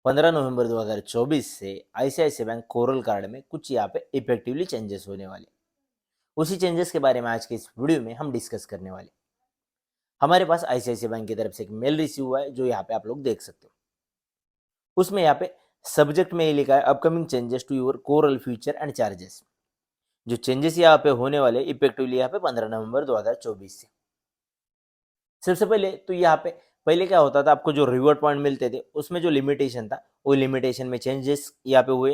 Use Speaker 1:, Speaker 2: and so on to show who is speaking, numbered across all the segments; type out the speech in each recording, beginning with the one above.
Speaker 1: 15 नवंबर 2024 से ICICI bank coral card में कुछ यहाँ पे इफेक्टिवली चेंजेस होने वाले। उसी चेंजेस के बारे में आज के इस वीडियो में हम डिस्कस करने वाले। हमारे पास आईसीआईसीआई बैंक की तरफ से एक मेल रिसीव हुआ है जो यहाँ पे आप लोग देख सकते हो। उसमें यहाँ पे सब्जेक्ट में ये लिखा है upcoming changes to your coral future and charges. जो चेंजेस यहाँ पे होने वाले इफेक्टिवली यहाँ पे 15 नवंबर 2024 से। सबसे पहले तो यहाँ पे पहले क्या होता था, आपको जो रिवॉर्ड पॉइंट मिलते थे उसमें जो लिमिटेशन था वो लिमिटेशन में चेंजेस यहाँ पे हुए।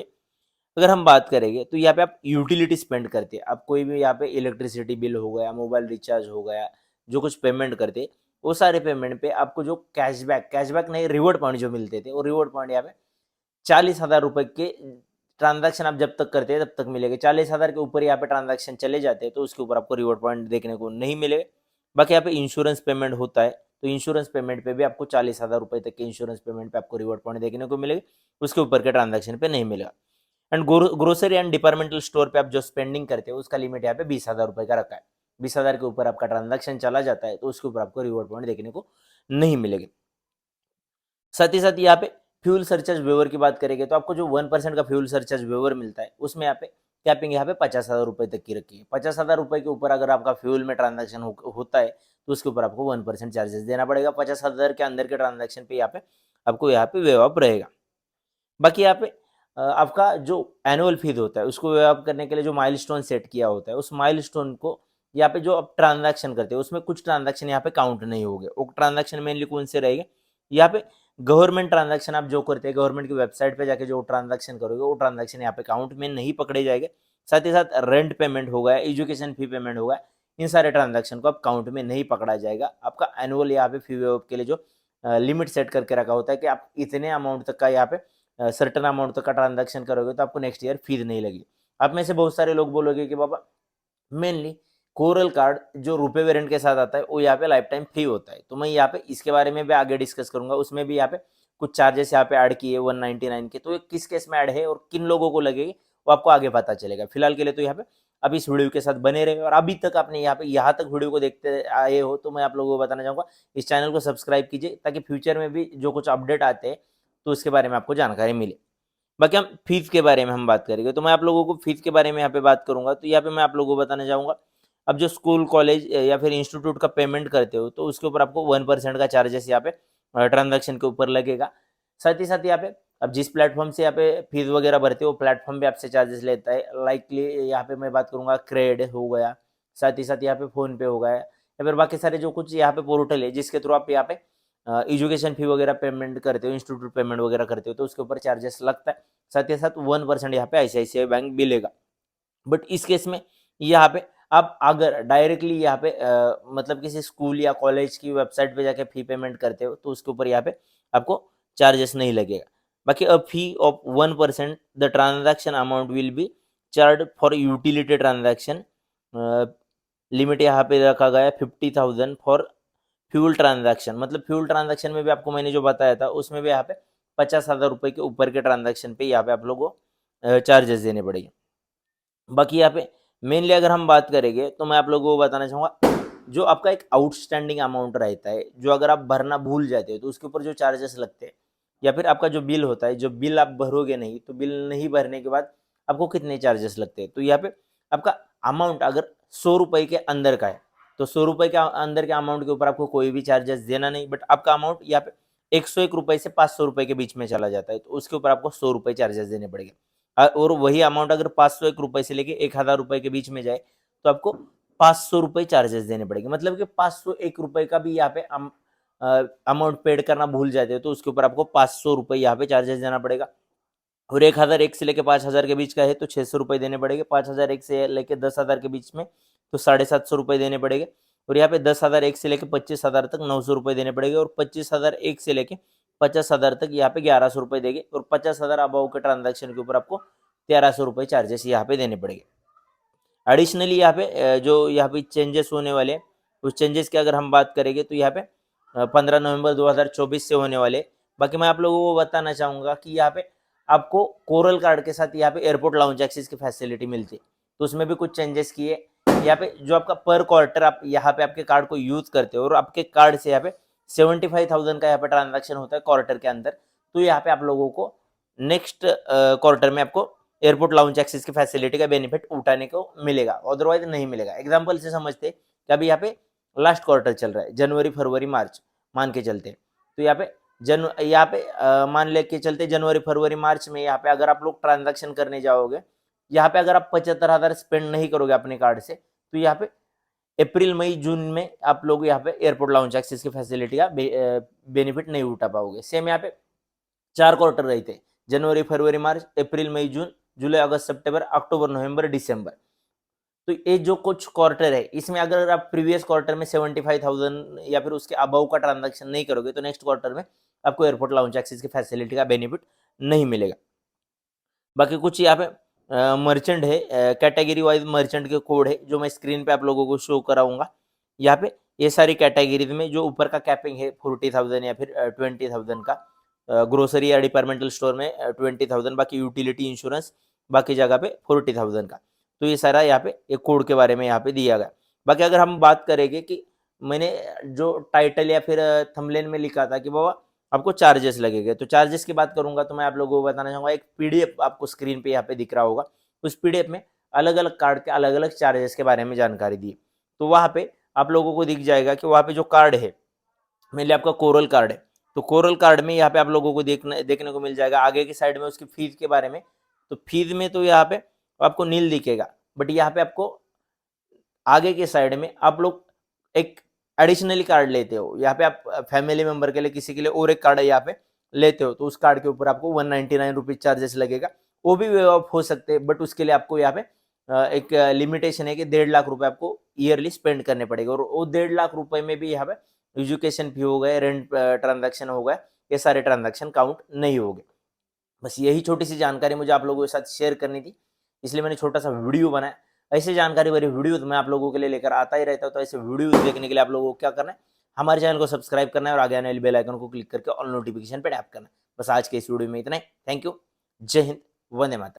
Speaker 1: अगर हम बात करेंगे तो यहाँ पे आप यूटिलिटी स्पेंड करते हैं, आप कोई भी यहाँ पे इलेक्ट्रिसिटी बिल हो गया, मोबाइल रिचार्ज हो गया, जो कुछ पेमेंट करते वो सारे पेमेंट पे आपको जो कैशबैक नहीं रिवॉर्ड पॉइंट जो मिलते थे वो रिवॉर्ड पॉइंट यहाँ पे 40,000 रुपए के ट्रांजैक्शन आप जब तक करते हैं तब तक मिलेगा। 40,000 के ऊपर यहाँ पे ट्रांजैक्शन चले जाते हैं तो उसके ऊपर आपको रिवॉर्ड पॉइंट देखने को नहीं मिलेगा। बाकी यहाँ पे इंश्योरेंस पेमेंट होता है तो इंश्योरेंस पेमेंट पे भी आपको 40,000 रुपए तक के इंश्योरेंस पेमेंट पे आपको रिवॉर्ड पॉइंट देखने को मिलेगा, उसके ऊपर के ट्रांजैक्शन पे नहीं मिलेगा। And grocery and departmental store पे आप जो स्पेंडिंग करते हो उसका लिमिट यहाँ पे 20,000 रुपए का रखा है। 20,000 के ऊपर आपका ट्रांजैक्शन चला जाता है तो उसके ऊपर आपको रिवॉर्ड पॉइंट देखने को नहीं मिलेगा। साथ ही साथ यहाँ पे फ्यूल सरचार्ज वेवर की बात करेंगे तो आपको जो 1% का फ्यूल सरचार्ज वेवर मिलता है उसमें यहाँ पे कैपिंग यहाँ पे 50,000 रुपए तक की रखी है। 50,000 रुपए के ऊपर अगर आपका फ्यूल में ट्रांजैक्शन होता है तो उसके ऊपर आपको 1% चार्जेस देना पड़ेगा। 50,000 के अंदर के ट्रांजैक्शन पे यहाँ पे आपको यहाँ पे वेव अप रहेगा। बाकी यहाँ पे आपका जो एनुअल फीस होता है उसको वेव अप करने के लिए जो माइलस्टोन सेट किया होता है उस माइलस्टोन को यहाँ पे जो आप ट्रांजैक्शन करते हैं उसमें कुछ ट्रांजैक्शन यहाँ पे काउंट नहीं होंगे। वो ट्रांजैक्शन मेनली कौन से रहेंगे, यहाँ पे गवर्नमेंट ट्रांजैक्शन आप जो करते हैं गवर्नमेंट की वेबसाइट पे जाके जो ट्रांजैक्शन करोगे वो ट्रांजैक्शन यहाँ पे काउंट में नहीं पकड़े जाएंगे। साथ ही साथ रेंट पेमेंट हो गया, एजुकेशन फी पेमेंट हो गया, इन सारे ट्रांजैक्शन को आप काउंट में नहीं पकड़ा जाएगा। आपका एनुअल यहाँ पे फी वेव के लिए जो लिमिट सेट करके रखा होता है कि आप इतने अमाउंट तक का यहाँ पे सर्टन अमाउंट तक का ट्रांजैक्शन करोगे तो आपको नेक्स्ट ईयर फीस नहीं लगेगी। आप में से बहुत सारे लोग बोलोगे कि बाबा मेनली कोरल कार्ड जो रुपए वेरिएंट के साथ आता है वो यहाँ पे लाइफ टाइम फ्री होता है, तो मैं यहाँ पे इसके बारे में भी आगे डिस्कस करूंगा। उसमें भी यहाँ पे कुछ चार्जेस यहाँ पे ऐड किए 199 के, तो ये किस केस में ऐड है और किन लोगों को लगेगी वो आपको आगे पता चलेगा। फिलहाल के लिए तो यहाँ पे अब इस वीडियो के साथ बने रहे और अभी तक आपने यहाँ तक वीडियो को देखते आए हो तो मैं आप लोगों को बताना चाहूंगा इस चैनल को सब्सक्राइब कीजिए ताकि फ्यूचर में भी जो कुछ अपडेट आते हैं तो उसके बारे में आपको जानकारी मिले। बाकी हम फीस के बारे में हम बात करेंगे तो मैं आप लोगों को फीस के बारे में यहाँ पे बात करूंगा। तो यहाँ पे मैं आप लोगों को बताना चाहूंगा, अब जो स्कूल कॉलेज या फिर इंस्टीट्यूट का पेमेंट करते हो तो उसके ऊपर आपको 1% का चार्जेस यहाँ पे ट्रांजैक्शन के ऊपर लगेगा। साथ ही साथ यहाँ पे अब जिस प्लेटफॉर्म से यहाँ पे फीस वगैरह भरते हो प्लेटफॉर्म भी आपसे चार्जेस लेता है। लाइकली यहाँ पे मैं बात करूंगा क्रेड हो गया, साथ ही साथ यहाँ पे फोन पे हो गया या फिर बाकी सारे जो कुछ यहाँ पे पोर्टल है जिसके थ्रू आप यहाँ पे एजुकेशन फी वगैरह पेमेंट करते हो, इंस्टीट्यूट पेमेंट वगैरह करते हो तो उसके ऊपर चार्जेस लगता है। साथ ही साथ 1% यहाँ पे आईसीआईसीआई बैंक भी लेगा। बट इस केस में यहाँ पे आप अगर डायरेक्टली यहाँ पे मतलब किसी स्कूल या कॉलेज की वेबसाइट पे जाके फी पेमेंट करते हो तो उसके ऊपर यहाँ पे आपको चार्जेस नहीं लगेगा। बाकी a fee of 1% the transaction amount will be charge for utility transaction. Limit यहाँ पे रखा गया है 50,000 फॉर फ्यूल ट्रांजैक्शन। मतलब फ्यूल ट्रांजैक्शन में भी आपको मैंने जो बताया था उसमें भी यहाँ पे 50,000 रुपए के ऊपर के ट्रांजैक्शन पे यहाँ पे आप लोगों को चार्जेस देने पड़ेंगे। बाकी यहाँ पे मेनली अगर हम बात करेंगे तो मैं आप लोगों को बताना चाहूँगा जो आपका एक आउटस्टैंडिंग अमाउंट रहता है जो अगर आप भरना भूल जाते हो तो उसके ऊपर जो चार्जेस लगते हैं या फिर आपका जो बिल होता है जो बिल आप भरोगे नहीं तो बिल नहीं भरने के बाद आपको कितने चार्जेस लगते हैं। तो यहाँ पे आपका अमाउंट अगर 100 रुपए के अंदर का है तो 100 रुपए के अंदर के अमाउंट के ऊपर आपको कोई भी चार्जेस देना नहीं। बट आपका अमाउंट यहाँ पे 101 रुपए से 500 रुपए के बीच में चला जाता है तो उसके ऊपर आपको 100 रुपए चार्जेस देने पड़ेंगे। और वही अमाउंट अगर 501 रुपए से लेके 1,000 रुपए के बीच में जाए तो आपको 500 रुपए चार्जेस देने पड़ेंगे। मतलब कि 501 रुपए का भी यहाँ पे अमाउंट पेड करना भूल जाते हो तो उसके ऊपर आपको 500 रुपए यहाँ पे चार्जेस देना पड़ेगा। और 1,001 से लेके 5,000 के बीच का है तो 600 रुपए देने पड़ेंगे। 5,001 से लेके 10,000 के बीच में तो 750 रुपए देने पड़ेंगे। और यहाँ पे 10,001 से लेके 25,000 तक 900 रुपए देने पड़ेंगे। और 25,001 से लेके 50,000 तक यहाँ पे 1,100 रुपए देंगे। और 50,000 अबाव के ट्रांजेक्शन के ऊपर आपको 1,300 रुपए चार्जेस यहाँ पे देने पड़ेंगे। एडिशनली यहाँ पे जो यहाँ पे चेंजेस होने वाले हैं उस चेंजेस की अगर हम बात करेंगे तो यहाँ पे 15 नवंबर 2024 से होने वाले। बाकी मैं आप लोगों को बताना चाहूंगा कि यहाँ पे आपको कोरल कार्ड के साथ यहाँ पे एयरपोर्ट लाउंज एक्सेस की फैसिलिटी मिलती है तो उसमें भी कुछ चेंजेस किए। यहाँ पे जो आपका पर क्वार्टर आप यहाँ पे आपके कार्ड को यूज करते हो और आपके कार्ड से यहाँ पे 75,000 का यहाँ पे ट्रांजेक्शन होता है क्वार्टर के अंदर तो यहाँ पे आप लोगों को नेक्स्ट क्वार्टर में आपको एयरपोर्ट लाउंज एक्सेस की फैसिलिटी का बेनिफिट उठाने को मिलेगा, अदरवाइज नहीं मिलेगा। एग्जाम्पल से समझते कि अभी यहाँ पे लास्ट क्वार्टर चल रहा है, जनवरी फरवरी मार्च मान के चलते, तो यहाँ पे मान लेके चलते जनवरी फरवरी मार्च में यहाँ पे अगर आप लोग ट्रांजैक्शन करने जाओगे, यहाँ पे अगर आप 75,000 स्पेंड नहीं करोगे अपने कार्ड से, तो यहाँ पे अप्रैल मई जून में आप लोग यहाँ पे एयरपोर्ट लाउंज एक्सेस की फैसिलिटी का बेनिफिट नहीं उठा पाओगे। सेम यहाँ पे 4 क्वार्टर रहते, जनवरी फरवरी मार्च अप्रैल मई जून जुलाई अगस्त सितंबर अक्टूबर नवंबर दिसंबर। तो ये जो कुछ क्वार्टर है, इसमें अगर आप प्रीवियस क्वार्टर में 75,000 या फिर उसके अबव का ट्रांजैक्शन नहीं करोगे, तो नेक्स्ट क्वार्टर में आपको एयरपोर्ट लाउंज एक्सेस की फैसिलिटी का बेनिफिट नहीं मिलेगा। बाकी कुछ यहाँ पे मर्चेंट है, कैटेगरी वाइज मर्चेंट के कोड है जो मैं स्क्रीन पे आप लोगों को शो कराऊंगा। यहाँ पे ये सारी कैटेगरीज में जो ऊपर का कैपिंग है 40,000 या फिर 20,000 का, ग्रोसरी या डिपार्टमेंटल स्टोर में 20,000, बाकी यूटिलिटी इंश्योरेंस बाकी जगह पे 40,000 का। तो ये सारा यहाँ पे एक कोड के बारे में यहाँ पे दिया गया। बाकी अगर हम बात करेंगे कि मैंने जो टाइटल या फिर थंबनेल में लिखा था कि बाबा आपको चार्जेस लगेंगे, तो चार्जेस की बात करूंगा तो मैं आप लोगों को बताना चाहूंगा, एक पीडीएफ आपको स्क्रीन पे यहाँ पे दिख रहा होगा, उस पीडीएफ में अलग अलग कार्ड के अलग अलग चार्जेस के बारे में जानकारी दी। तो वहाँ पे आप लोगों को दिख जाएगा कि वहाँ पे जो कार्ड है, मेनली आपका कोरल कार्ड है, तो कोरल कार्ड में यहाँ पे आप लोगों को देखने को मिल जाएगा आगे की साइड में उसकी फीस के बारे में। तो फीस में तो यहाँ पे आपको नील दिखेगा, बट यहाँ पे आपको आगे के साइड में आप लोग एक एडिशनली कार्ड लेते हो, यहाँ पे आप फैमिली मेंबर के लिए किसी के लिए और एक कार्ड यहाँ पे लेते हो, तो उस कार्ड के ऊपर आपको 199 रुपीज चार्जेस लगेगा। वो भी वेव ऑफ हो सकते हैं, बट उसके लिए आपको यहाँ पे एक लिमिटेशन है कि 1.5 लाख रुपए आपको ईयरली स्पेंड करने पड़ेगा, और वो 1.5 लाख रुपए में भी यहाँ पे एजुकेशन फी हो गए, रेंट ट्रांजेक्शन हो गए, ये सारे ट्रांजेक्शन काउंट नहीं होंगे। बस यही छोटी सी जानकारी मुझे आप लोगों के साथ शेयर करनी थी, इसलिए मैंने छोटा सा वीडियो बनाया। ऐसे जानकारी भरी वीडियो तो मैं आप लोगों के लिए लेकर आता ही रहता हूँ, तो ऐसे वीडियो देखने के लिए आप लोगों को क्या करना है, हमारे चैनल को सब्सक्राइब करना है और आगे आने वाले बेल आइकन को क्लिक करके ऑल नोटिफिकेशन पे टैप करना है। बस आज के इस वीडियो में इतना ही। Thank you. जय हिंद। वंदे मातरम।